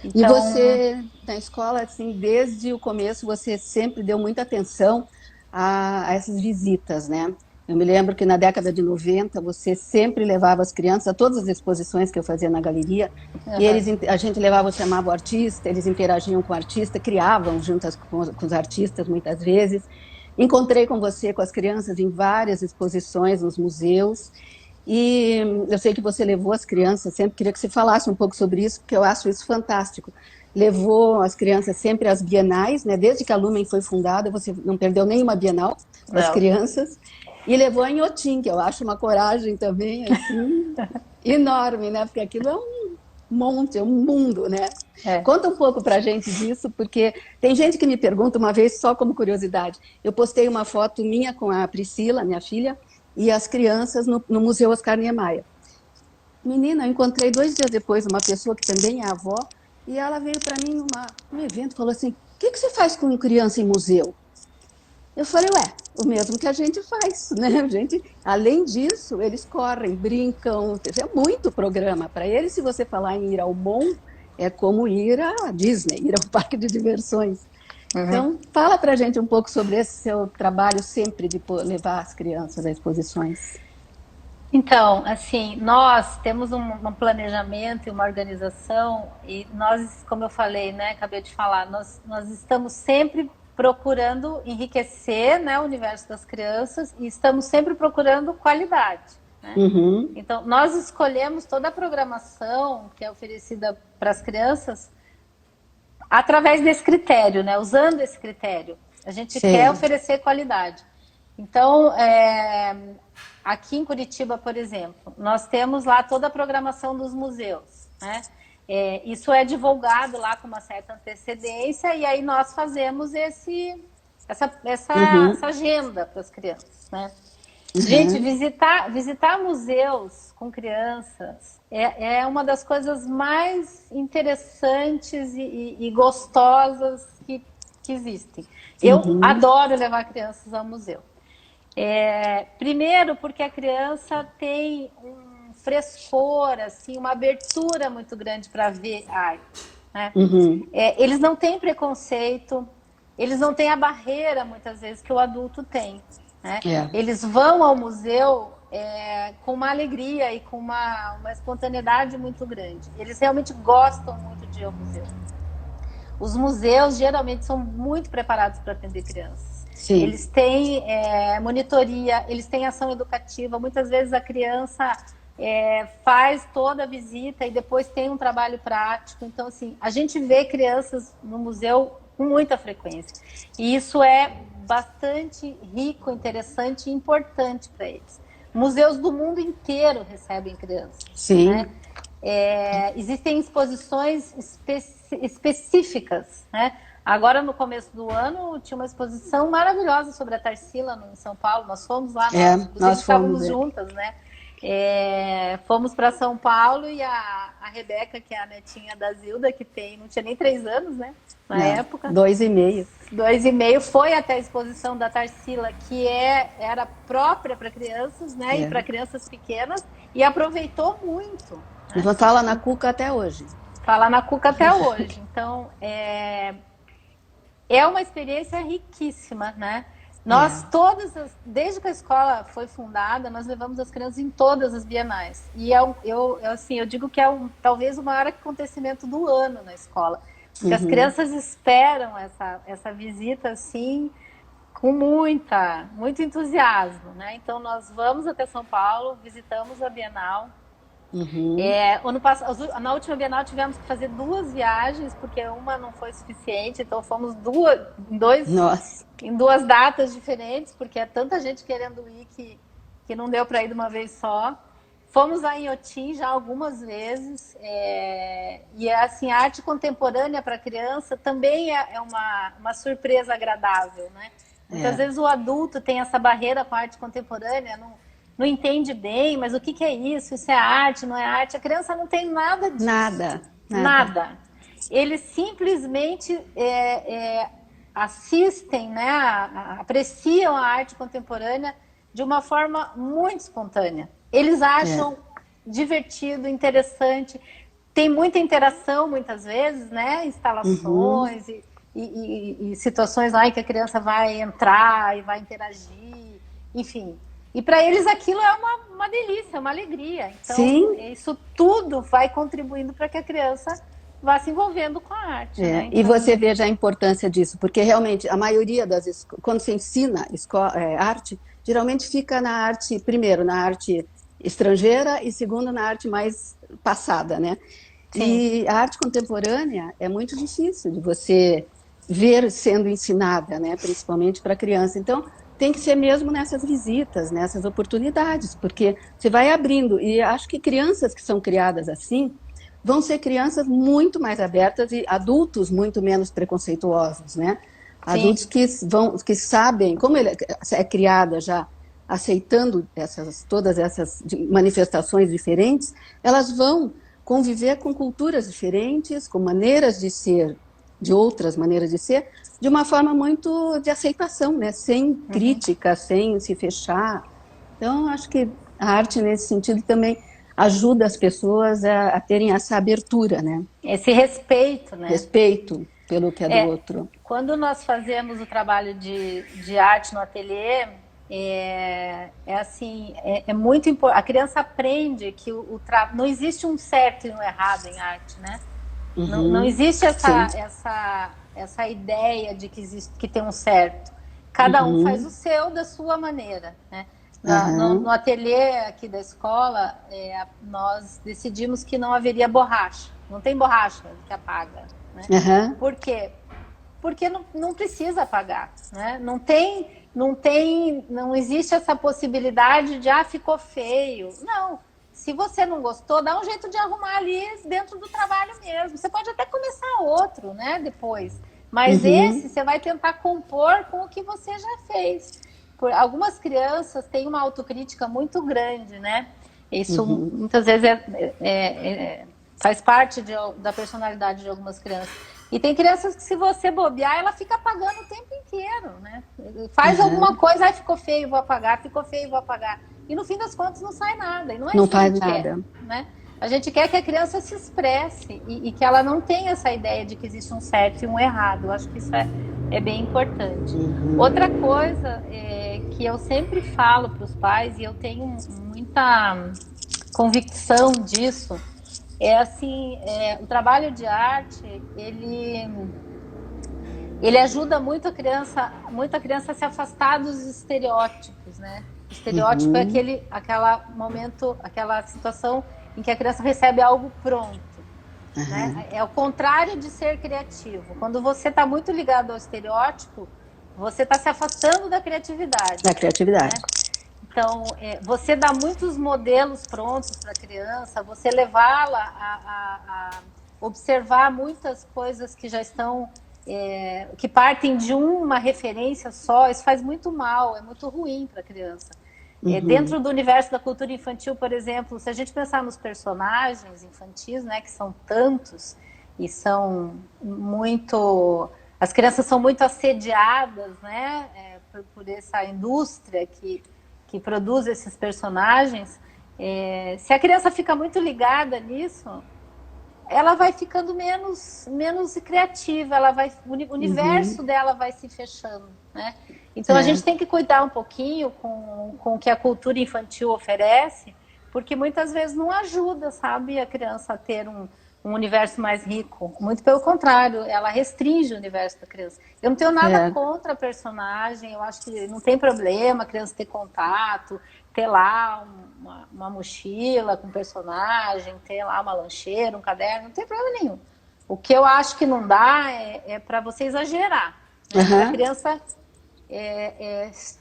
E Então, você, na escola, assim, desde o começo, você sempre deu muita atenção a essas visitas, né? Eu me lembro que na década de 90 você sempre levava as crianças a todas as exposições que eu fazia na galeria, e uhum. a gente levava, chamava o artista, eles interagiam com o artista, criavam juntas com os artistas, muitas vezes. Encontrei com você, com as crianças, em várias exposições nos museus, e eu sei que você levou as crianças, sempre queria que você falasse um pouco sobre isso, porque eu acho isso fantástico. Levou as crianças sempre às bienais, né? Desde que a Lumen foi fundada, você não perdeu nenhuma bienal com as Não. crianças. E levou a Inhotim, que eu acho uma coragem também, assim, enorme, né? Porque aquilo é um monte, é um mundo, né? É. Conta um pouco para a gente disso, porque tem gente que me pergunta uma vez, só como curiosidade. Eu postei uma foto minha com a Priscila, minha filha, e as crianças no Museu Oscar Niemeyer. Menina, eu encontrei 2 dias depois uma pessoa que também é avó, e ela veio para mim num evento e falou assim: que você faz com criança em museu? Eu falei: ué, o mesmo que a gente faz, né? A gente, além disso, eles correm, brincam, é muito programa. Para eles, se você falar em ir ao Mon, é como ir à Disney, ir ao parque de diversões. Uhum. Então, fala para a gente um pouco sobre esse seu trabalho sempre de levar as crianças a exposições. Então, assim, nós temos um planejamento e uma organização, e nós, como eu falei, né, acabei de falar, nós estamos sempre procurando enriquecer, né, o universo das crianças e estamos sempre procurando qualidade, né? Uhum, Então, nós escolhemos toda a programação que é oferecida para as crianças através desse critério, né? Usando esse critério. A gente quer sei. oferecer qualidade. Então, aqui em Curitiba, por exemplo, nós temos lá toda a programação dos museus, né? Isso é divulgado lá com uma certa antecedência e aí nós fazemos essa Uhum, agenda para as crianças, né? Gente, uhum, visitar museus com crianças é uma das coisas mais interessantes e gostosas que existem. Eu uhum, adoro levar crianças ao museu. Primeiro, porque a criança tem um frescor, assim, uma abertura muito grande para ver arte, né? uhum. Eles não têm preconceito, eles não têm a barreira, muitas vezes, que o adulto tem, né? É. Eles vão ao museu com uma alegria e com uma espontaneidade muito grande. Eles realmente gostam muito de ir ao museu. Os museus geralmente são muito preparados para atender crianças. Sim. Eles têm monitoria, eles têm ação educativa. Muitas vezes a criança faz toda a visita e depois tem um trabalho prático. Então, assim, a gente vê crianças no museu com muita frequência. E isso é bastante rico, interessante e importante para eles. Museus do mundo inteiro recebem crianças, né? Sim. Existem exposições específicas, né? Agora, no começo do ano, tinha uma exposição maravilhosa sobre a Tarsila em São Paulo. Nós fomos lá, É, nós inclusive nós fomos. estávamos juntas, né? Fomos para São Paulo e a Rebeca, que é a netinha da Zilda, que não tinha nem 3 anos, né? Na Não, época, 2,5. 2 e meio, foi até a exposição da Tarsila, que era própria para crianças, né? E É. para crianças pequenas, e aproveitou muito, E né? vou estar lá na Cuca até hoje. Falar na Cuca até hoje. Então, é uma experiência riquíssima, né? É. Nós desde que a escola foi fundada, nós levamos as crianças em todas as bienais. E assim, eu digo que talvez o maior acontecimento do ano na escola. Porque as Uhum. crianças esperam essa visita, assim, com muito entusiasmo, né? Então, nós vamos até São Paulo, visitamos a Bienal, Uhum. Na última Bienal tivemos que fazer 2 viagens, porque uma não foi suficiente, então fomos Nossa. em 2 datas diferentes, porque é tanta gente querendo ir que não deu para ir de uma vez só. Fomos lá em Otim já algumas vezes, e assim, a arte contemporânea para criança também é uma surpresa agradável, né? Muitas É. vezes o adulto tem essa barreira com a arte contemporânea, não entende bem, mas o que é isso? Isso é arte, não é arte? A criança não tem nada disso, Nada, nada. nada. Eles simplesmente assistem, né, apreciam a arte contemporânea de uma forma muito espontânea. Eles É. acham divertido, interessante, tem muita interação muitas vezes, né, Uhum. instalações e situações lá em que a criança vai entrar e vai interagir, enfim. E para eles aquilo é uma delícia, uma alegria. Então, Sim, isso tudo vai contribuindo para que a criança vá se envolvendo com a arte, né? e você Então, veja a importância disso, porque realmente a maioria quando se ensina arte, geralmente fica na arte, primeiro, na arte estrangeira e segundo, na arte mais passada, né? sim, E a arte contemporânea é muito difícil de você ver sendo ensinada, né? Principalmente para criança. Então, tem que ser mesmo nessas visitas, nessas oportunidades, porque você vai abrindo. E acho que crianças que são criadas assim vão ser crianças muito mais abertas e adultos muito menos preconceituosos, né? sim. Adultos que sabem, como ele é criada já aceitando todas essas manifestações diferentes, elas vão conviver com culturas diferentes, com maneiras de ser, de outras maneiras de ser, de uma forma muito de aceitação, né? Sem Uhum. crítica, sem se fechar. Então, acho que a arte, nesse sentido, também ajuda as pessoas a terem essa abertura, né? Esse respeito, né? Respeito pelo que é do É, outro. quando nós fazemos o trabalho de arte no ateliê, assim, é muito importante. A criança aprende que não existe um certo e um errado em arte, né? Não Uhum. existe Sim. essa ideia de que existe que tem um certo. Cada um faz o Uhum. seu da sua maneira, né? No Aham. ateliê aqui da escola, nós decidimos que não haveria borracha. Não tem borracha que apaga, né? Aham. Por quê? Porque não precisa pagar, né? Não existe essa possibilidade de ficou feio. Não. Se você não gostou, dá um jeito de arrumar ali dentro do trabalho mesmo. Você pode até começar outro, né, depois. Mas esse Uhum. você vai tentar compor com o que você já fez. Algumas crianças têm uma autocrítica muito grande, né? Isso Uhum. muitas vezes faz parte da personalidade de algumas crianças. E tem crianças que, se você bobear, ela fica apagando o tempo inteiro, né? Faz alguma Aham. coisa, ficou feio, vou apagar, ficou feio, vou apagar. E no fim das contas não sai nada. E não é Não isso que a faz gente quer, nada. né? A gente quer que a criança se expresse e que ela não tenha essa ideia de que existe um certo e um errado. Eu acho que isso é bem importante. Uhum. Outra coisa que eu sempre falo para os pais, e eu tenho muita convicção disso, é assim, o trabalho de arte, ele ajuda muito a criança a se afastar dos estereótipos, né? O estereótipo é Uhum. aquela momento, aquela situação em que a criança recebe algo pronto, né? Aham. É o contrário de ser criativo. Quando você está muito ligado ao estereótipo, você está se afastando da Da criatividade, criatividade. né? Então, você dá muitos modelos prontos para a criança, você levá-la a observar muitas coisas que já estão, que partem de uma referência só, isso faz muito mal, é muito ruim para a criança. Uhum. Dentro do universo da cultura infantil, por exemplo, se a gente pensar nos personagens infantis, né, que são tantos e são muito... As crianças são muito assediadas, né, por essa indústria que produz esses personagens. Se a criança fica muito ligada nisso, ela vai ficando menos criativa, o universo Uhum. dela vai se fechando, né? Então a É. gente tem que cuidar um pouquinho com o que a cultura infantil oferece, porque muitas vezes não ajuda, sabe, a criança a ter um universo mais rico. Muito pelo contrário, ela restringe o universo da criança. Eu não tenho nada É. contra a personagem, eu acho que não tem problema a criança ter contato, ter lá uma mochila com personagem, ter lá uma lancheira, um caderno, não tem problema nenhum. O que eu acho que não dá é para você exagerar, né? Para a criança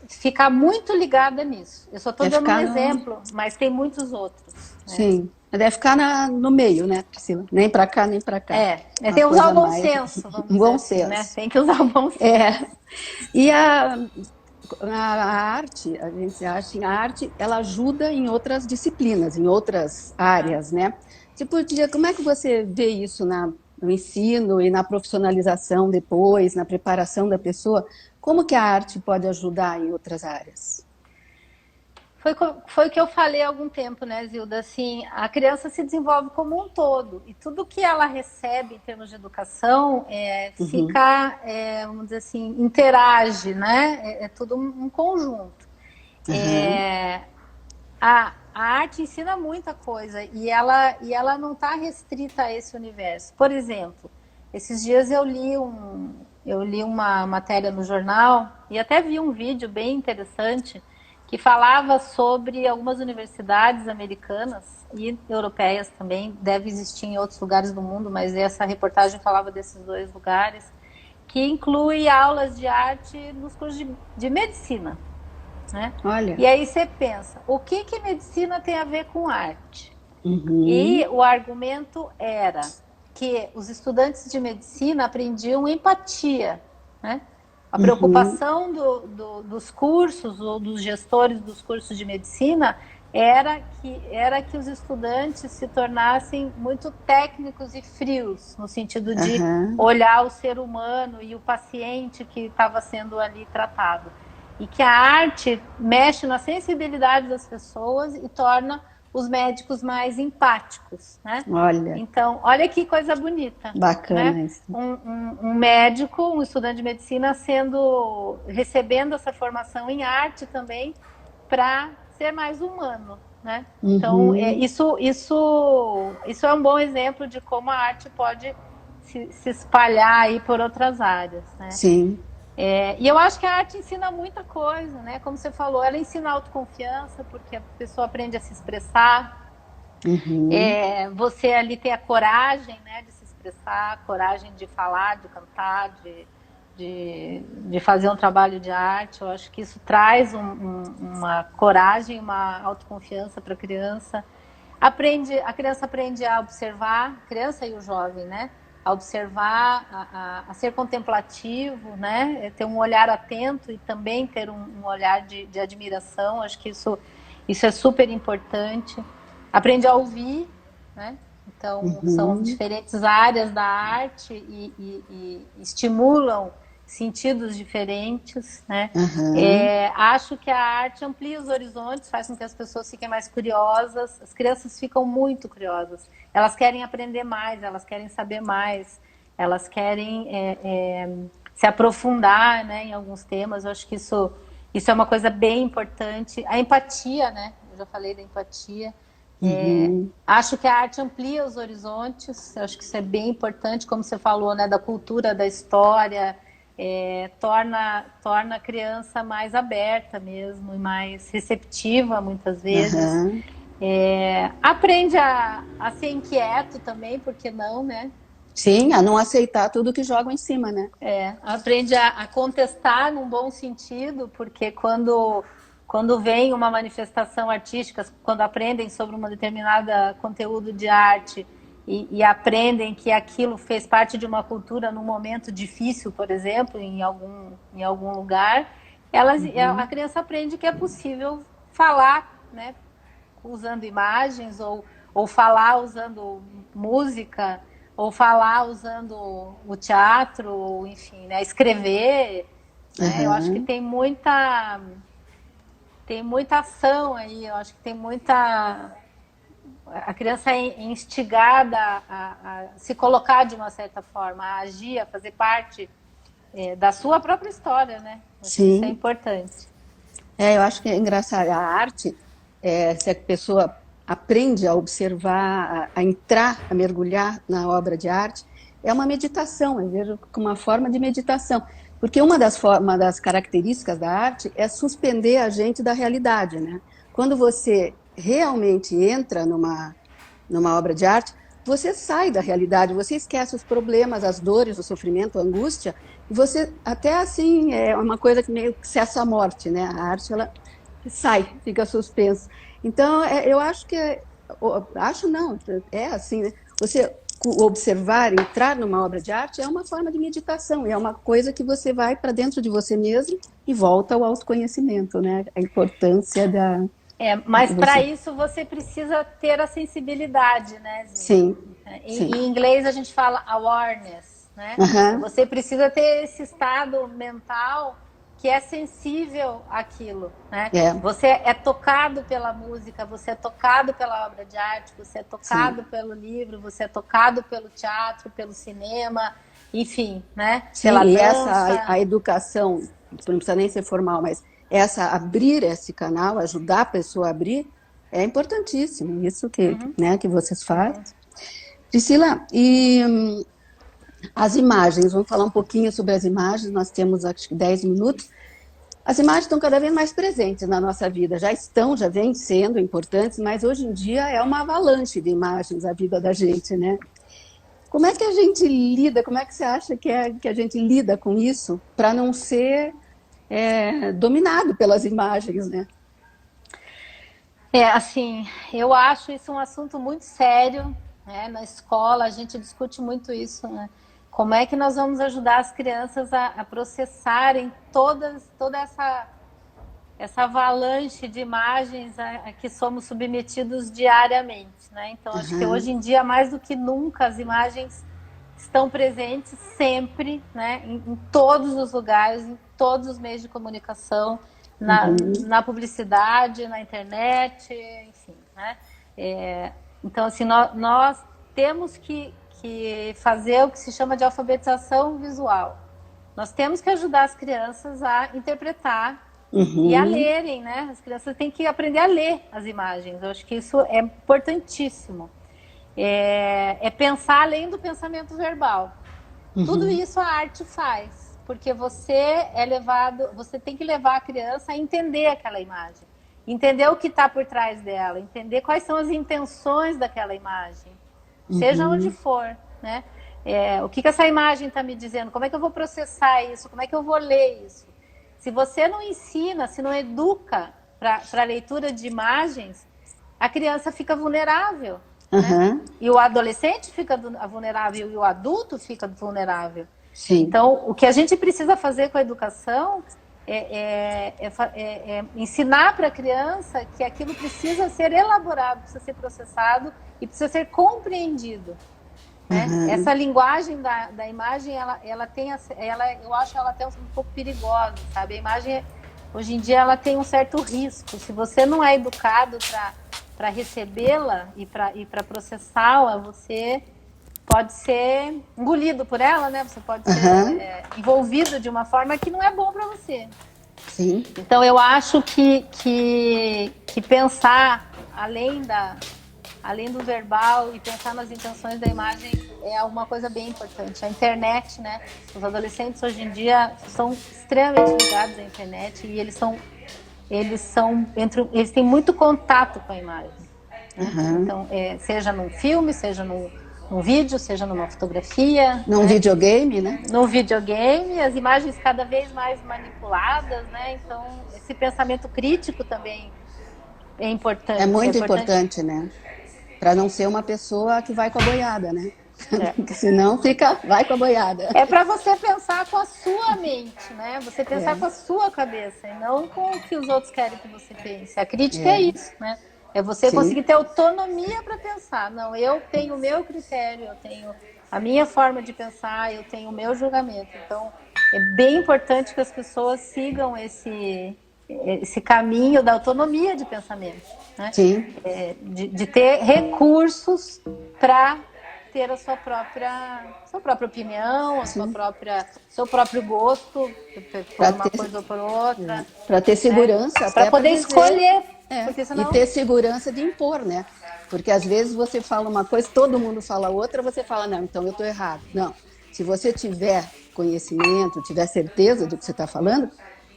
ficar muito ligada nisso. Eu só estou dando um exemplo, mas tem muitos outros. Né? Sim, deve ficar no meio, né, Priscila? Nem para cá, nem para cá. Tem que usar o bom senso, vamos dizer bom assim, senso. né? Tem que usar o bom senso. E a arte, a gente acha que a arte, ela ajuda em outras disciplinas, em outras áreas, né? Tipo, como é que você vê isso no ensino e na profissionalização depois, na preparação da pessoa? Como que a arte pode ajudar em outras áreas? Foi o que eu falei há algum tempo, né, Zilda? Assim, a criança se desenvolve como um todo e tudo que ela recebe em termos de educação fica, vamos dizer assim, interage, né? É tudo um conjunto. A arte ensina muita coisa e ela não está restrita a esse universo. Por exemplo, esses dias eu li uma matéria no jornal e até vi um vídeo bem interessante que falava sobre algumas universidades americanas e europeias também, deve existir em outros lugares do mundo, mas essa reportagem falava desses dois lugares, que inclui aulas de arte nos cursos de medicina. Né? Olha. E aí você pensa, o que medicina tem a ver com arte? Uhum. E o argumento era que os estudantes de medicina aprendiam empatia, né? A preocupação dos cursos ou dos gestores dos cursos de medicina era que os estudantes se tornassem muito técnicos e frios, no sentido de olhar o ser humano e o paciente que estava sendo ali tratado. E que a arte mexe na sensibilidade das pessoas e torna os médicos mais empáticos, né? Olha. Então, olha que coisa bonita. Bacana, né? Isso. Um médico, um estudante de medicina recebendo essa formação em arte também para ser mais humano, né? Então, isso é um bom exemplo de como a arte pode se espalhar aí por outras áreas, né? Sim. E eu acho que a arte ensina muita coisa, né? Como você falou, ela ensina autoconfiança, porque a pessoa aprende a se expressar. Você ali tem a coragem, né, de se expressar, a coragem de falar, de cantar, de fazer um trabalho de arte. Eu acho que isso traz uma coragem, uma autoconfiança para a criança. A criança aprende a observar, a criança e o jovem, né? A observar, a ser contemplativo, né? Ter um olhar atento e também ter um olhar de admiração. Acho que isso é super importante. Aprende a ouvir, né? Então, são diferentes áreas da arte e estimulam sentidos diferentes, né? Acho que a arte amplia os horizontes, faz com que as pessoas fiquem mais curiosas. As crianças ficam muito curiosas. Elas querem aprender mais, elas querem saber mais, elas querem se aprofundar, né, em alguns temas. Eu acho que isso é uma coisa bem importante. A empatia, né? Eu já falei da empatia. Acho que a arte amplia os horizontes. Eu acho que isso é bem importante, como você falou, né, da cultura, da história. Torna a criança mais aberta mesmo e mais receptiva muitas vezes. Aprende a ser inquieto também, por que não, né? Sim, a não aceitar tudo que jogam em cima, né? Aprende a contestar num bom sentido, porque quando vem uma manifestação artística, quando aprendem sobre um determinado conteúdo de arte e aprendem que aquilo fez parte de uma cultura num momento difícil, por exemplo, em algum lugar, a criança aprende que é possível falar, né, usando imagens, ou falar usando música, ou falar usando o teatro, ou, enfim, né, escrever. Né? Eu acho que tem muita ação aí, eu acho que tem muita... A criança é instigada a se colocar de uma certa forma, a agir, a fazer parte da sua própria história, né? Sim. Isso é importante. Eu acho que é engraçado. A arte, se a pessoa aprende a observar, a entrar, a mergulhar na obra de arte, é uma meditação, eu vejo como uma forma de meditação. Porque uma das características da arte é suspender a gente da realidade, né? quando você realmente entra numa obra de arte, você sai da realidade, você esquece os problemas, as dores, o sofrimento, a angústia, e você até assim é uma coisa que meio que cessa a morte, né? A arte ela sai, fica suspensa. Então eu acho acho não, é assim, né? Você observar, entrar numa obra de arte é uma forma de meditação, é uma coisa que você vai para dentro de você mesmo e volta ao autoconhecimento, né? A importância Mas para você. isso você precisa ter a sensibilidade, né, Zilda? Sim, sim. Em inglês a gente fala awareness, né? Aham, Você precisa ter esse estado mental que é sensível àquilo, né? é, Você é tocado pela música, você é tocado pela obra de arte, você é tocado sim. pelo livro, você é tocado pelo teatro, pelo cinema, enfim, né? Sim, Pela e essa, dança. a educação, não precisa nem ser formal, mas essa abrir esse canal, ajudar a pessoa a abrir, é importantíssimo, isso Uhum, né, que vocês fazem. uhum. Priscila, e as imagens, vamos falar um pouquinho sobre as imagens, nós temos acho que 10 minutos. As imagens estão cada vez mais presentes na nossa vida, já vêm sendo importantes, mas hoje em dia é uma avalanche de imagens a vida da gente, né? Como é que a gente lida, como é que você acha que a gente lida com isso para não ser dominado pelas imagens, né? Assim, eu acho isso um assunto muito sério, né? Na escola a gente discute muito isso, né? Como é que nós vamos ajudar as crianças a processarem toda essa avalanche de imagens a que somos submetidos diariamente, né? Então, acho que Uhum, hoje em dia, mais do que nunca, as imagens estão presentes sempre, né? Em todos os lugares, em todos os meios de comunicação, uhum, na publicidade, na internet, enfim, né? Então, assim, nós temos que fazer o que se chama de alfabetização visual. Nós temos que ajudar as crianças a interpretar e a uhum, lerem, né? As crianças têm que aprender a ler as imagens. Eu acho que isso é importantíssimo. É pensar além do pensamento verbal. Tudo uhum, isso a arte faz, porque você tem que levar a criança a entender aquela imagem, entender o que está por trás dela, entender quais são as intenções daquela imagem, seja onde uhum, for, né? O que essa imagem está me dizendo? Como é que eu vou processar isso? Como é que eu vou ler isso? Se você não ensina, se não educa para a leitura de imagens, a criança fica vulnerável, né? uhum, E o adolescente fica vulnerável e o adulto fica vulnerável. sim, Então, o que a gente precisa fazer com a educação ensinar para a criança que aquilo precisa ser elaborado, precisa ser processado e precisa ser compreendido. Né? uhum, Essa linguagem da imagem, eu acho ela até um pouco perigosa, sabe? A imagem, hoje em dia, ela tem um certo risco. Se você não é educado para recebê-la e para processá-la, você pode ser engolido por ela, né? Você pode ser uhum, envolvido de uma forma que não é bom para você. sim, Então, eu acho que pensar além do verbal e pensar nas intenções da imagem é uma coisa bem importante. A internet, né? Os adolescentes hoje em dia são extremamente ligados à internet e eles têm muito contato com a imagem, né? uhum. Então, seja num filme, seja num vídeo, seja numa fotografia, Num né? videogame, né? No videogame, as imagens cada vez mais manipuladas, né? Então, esse pensamento crítico também é É importante. É muito importante. importante, né? Para não ser uma pessoa que vai com a boiada, né? É. Porque senão vai com a boiada. É para você pensar com a sua mente, né? Você pensar É, com a sua cabeça e não com o que os outros querem que você pense. A crítica é é, isso, né? É você conseguir sim. ter autonomia para pensar. Não, eu tenho o meu critério, eu tenho a minha forma de pensar, eu tenho o meu julgamento. Então, é bem importante que as pessoas sigam esse caminho da autonomia de pensamento, né? Sim, De ter recursos para ter a sua própria opinião, sim. seu próprio gosto por Para uma ter, coisa ou por outra, para ter né? segurança, Para até para poder dizer, escolher, é, porque e senão ter segurança de impor, né? Porque às vezes você fala uma coisa, todo mundo fala outra, você fala, não, então eu estou errado. Não. Se você tiver conhecimento, tiver certeza do que você está falando,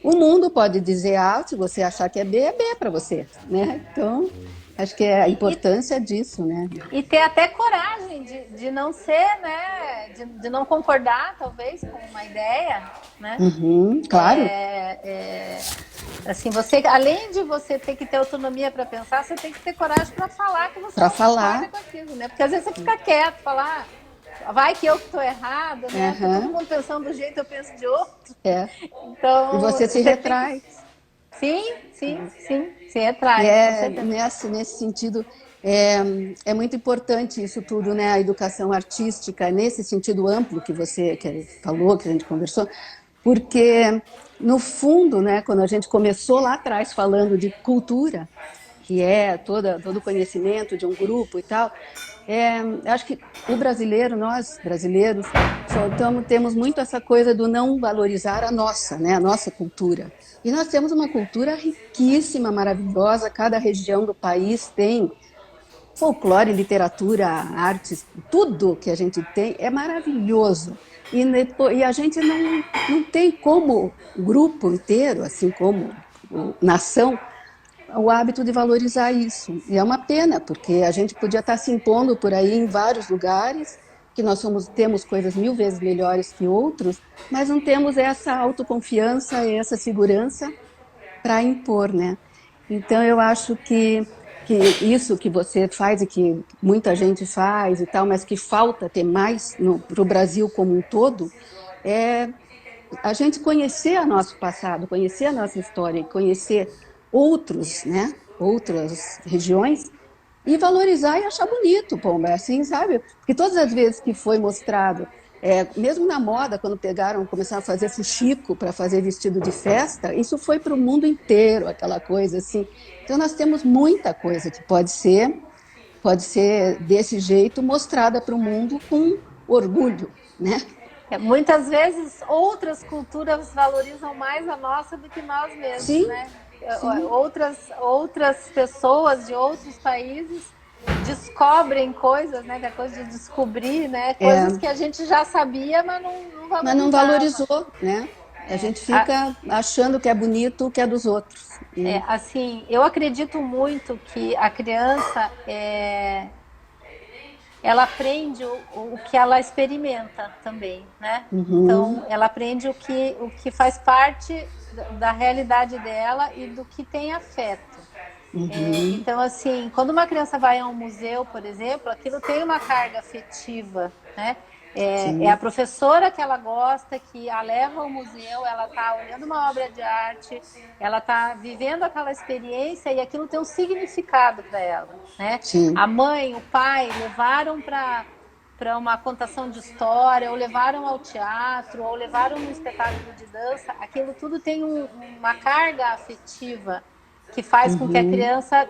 O mundo pode dizer A, se você achar que é B para você, né? Então, acho que é a E, importância disso, né? e ter até coragem de não ser, né? De não concordar, talvez, com uma ideia, né? Uhum, claro, Assim, você, além de você ter que ter autonomia para pensar, você tem que ter coragem para falar que você para não concorda falar. com aquilo, né? Porque às vezes você fica quieto, falar, vai que eu que estou errado, né? Tá todo Uhum, mundo pensando do jeito, eu penso de outro. é. E Então, você se você tem que. retrai. Sim, se E retrai, com é certeza. nesse sentido, é, é muito importante isso tudo, né? A educação artística, nesse sentido amplo que você falou, que a gente conversou, porque, no fundo, né, quando a gente começou lá atrás falando de cultura, que é todo o conhecimento de um grupo e tal, acho que o brasileiro, nós brasileiros, temos muito essa coisa do não valorizar a nossa, né, a nossa cultura. E nós temos uma cultura riquíssima, maravilhosa, cada região do país tem folclore, literatura, artes, tudo que a gente tem é maravilhoso. E a gente não tem como grupo inteiro, assim como nação, o hábito de valorizar isso. E é uma pena, porque a gente podia estar se impondo por aí em vários lugares, que temos coisas mil vezes melhores que outros, mas não temos essa autoconfiança e essa segurança para impor, né? Então eu acho que isso que você faz e que muita gente faz e tal, mas que falta ter mais para o Brasil como um todo, é a gente conhecer o nosso passado, conhecer a nossa história, conhecer outros, né? Outras regiões e valorizar e achar bonito, pô, é assim, sabe? Porque todas as vezes que foi mostrado, mesmo na moda, quando começaram a fazer fuxico para fazer vestido de festa, isso foi para o mundo inteiro, aquela coisa assim. Então nós temos muita coisa que pode ser desse jeito mostrada para o mundo com orgulho, né? Muitas vezes outras culturas valorizam mais a nossa do que nós mesmos, Sim, né? sim, Outras pessoas de outros países descobrem coisas, né? Que é coisa de descobrir, né? Coisas é, que a gente já sabia, mas não mas não valorizava. valorizou, né? A gente A- fica achando que é bonito o que é dos outros. E, assim, eu acredito muito que a criança ela aprende o que ela experimenta também, né? uhum, Então, ela aprende o que faz parte da realidade dela e do que tem afeto. uhum, Então, assim, quando uma criança vai a um museu, por exemplo, aquilo tem uma carga afetiva, né? É a sim, professora que ela gosta, que a leva ao museu, ela está olhando uma obra de arte, ela está vivendo aquela experiência e aquilo tem um significado para ela, né? A sim, mãe, o pai levaram para uma contação de história, ou levaram ao teatro, ou levaram num espetáculo de dança, aquilo tudo tem uma carga afetiva que faz com que a uhum, criança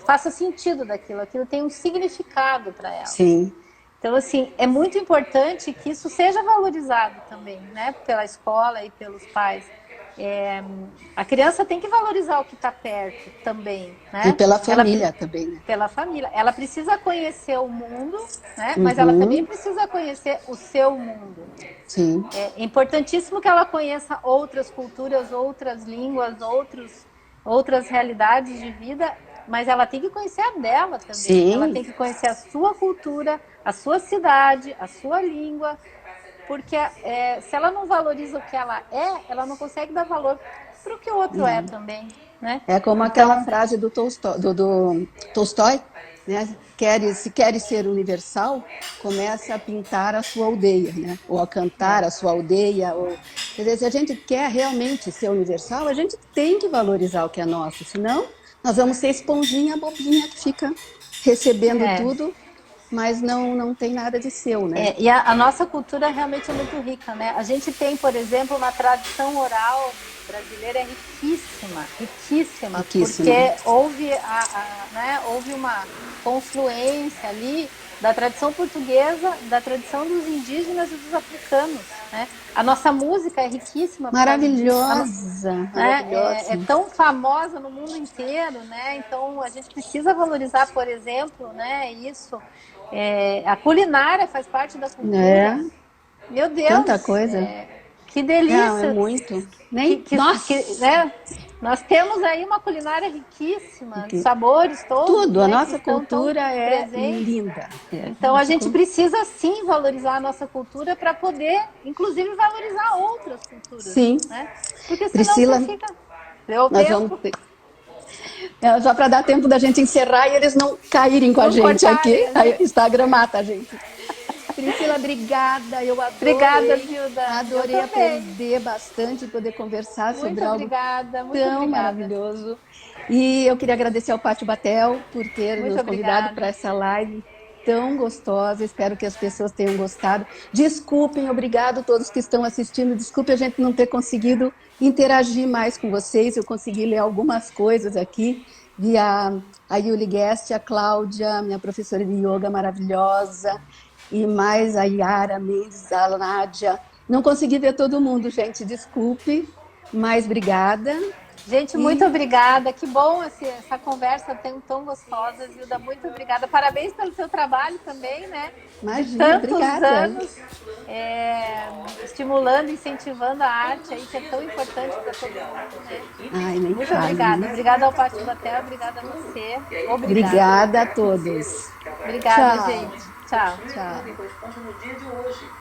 faça sentido daquilo, aquilo tem um significado para ela. sim, Então, assim, é muito importante que isso seja valorizado também, né, pela escola e pelos pais. A criança tem que valorizar o que está perto também, e né? pela Ela família também, né? pela família, ela precisa conhecer o mundo, né? Mas ela também Uhum, precisa conhecer o seu mundo. sim, É importantíssimo que ela conheça outras culturas, outras línguas, outras realidades de vida, mas ela tem que conhecer a dela também. Ela sim, tem que conhecer a sua cultura, a sua cidade, a sua língua, porque se ela não valoriza o que ela não consegue dar valor para o que o outro é não. também, né? É como aquela Então, frase do Tolstói, né? Se queres ser universal, começa a pintar a sua aldeia, né? Ou a cantar a sua aldeia. Quer dizer, se a gente quer realmente ser universal, a gente tem que valorizar o que é nosso, senão nós vamos ser esponjinha bobinha que fica recebendo é, tudo, mas não tem nada de seu, né? e a nossa cultura realmente é muito rica, né? A gente tem, por exemplo, uma tradição oral brasileira riquíssima, riquíssima, Riquíssima. porque né, houve uma confluência ali da tradição portuguesa, da tradição dos indígenas e dos africanos, né? A nossa música é riquíssima por causa disso. Maravilhosa, Né, maravilhosa. tão famosa no mundo inteiro, né? Então a gente precisa valorizar, por exemplo, né? Isso. A culinária faz parte da É, cultura. Meu tanta Deus, coisa. Que Não, é delícia! muito. Nem, Né? Nós temos aí uma culinária riquíssima, de que sabores todos, tudo, a né, que nossa estão tão cultura é presentes. linda. É, Então a nossa gente precisa sim valorizar a nossa cultura para poder, inclusive, valorizar outras culturas, sim, né? Porque senão você Priscila, fica. Deu nós vamos tempo? só para dar tempo da gente encerrar e eles não caírem com a Não gente aqui. cortarem a Aí, gente. Instagram mata a gente. Priscila, obrigada, eu Obrigada, adorei. Zilda. Eu Adorei também. aprender bastante, poder conversar sobre Muito algo obrigada, muito tão obrigada. maravilhoso. E eu queria agradecer ao Pátio Batel por ter Muito nos convidado para obrigada. essa live tão gostosa. Espero que as pessoas tenham gostado. Desculpem, obrigado a todos que estão assistindo. Desculpe a gente não ter conseguido interagir mais com vocês. Eu consegui ler algumas coisas aqui via a Yuli Guest, a Cláudia, minha professora de yoga maravilhosa, e mais a Yara Mendes, a Nádia. Não consegui ver todo mundo, gente, desculpe, mas obrigada. Gente, muito E obrigada. Que bom essa conversa tão gostosa, Zilda. Muito obrigada. Parabéns pelo seu trabalho também, né? De imagina, tantos obrigada. anos estimulando, incentivando a arte aí, que é tão importante para todo mundo, né? Ai, nem Muito fale. obrigada. Obrigada ao Pátio Batel, obrigada a você. Obrigada. Obrigada a todos. Obrigada, Tchau. gente. Tchau. Tchau.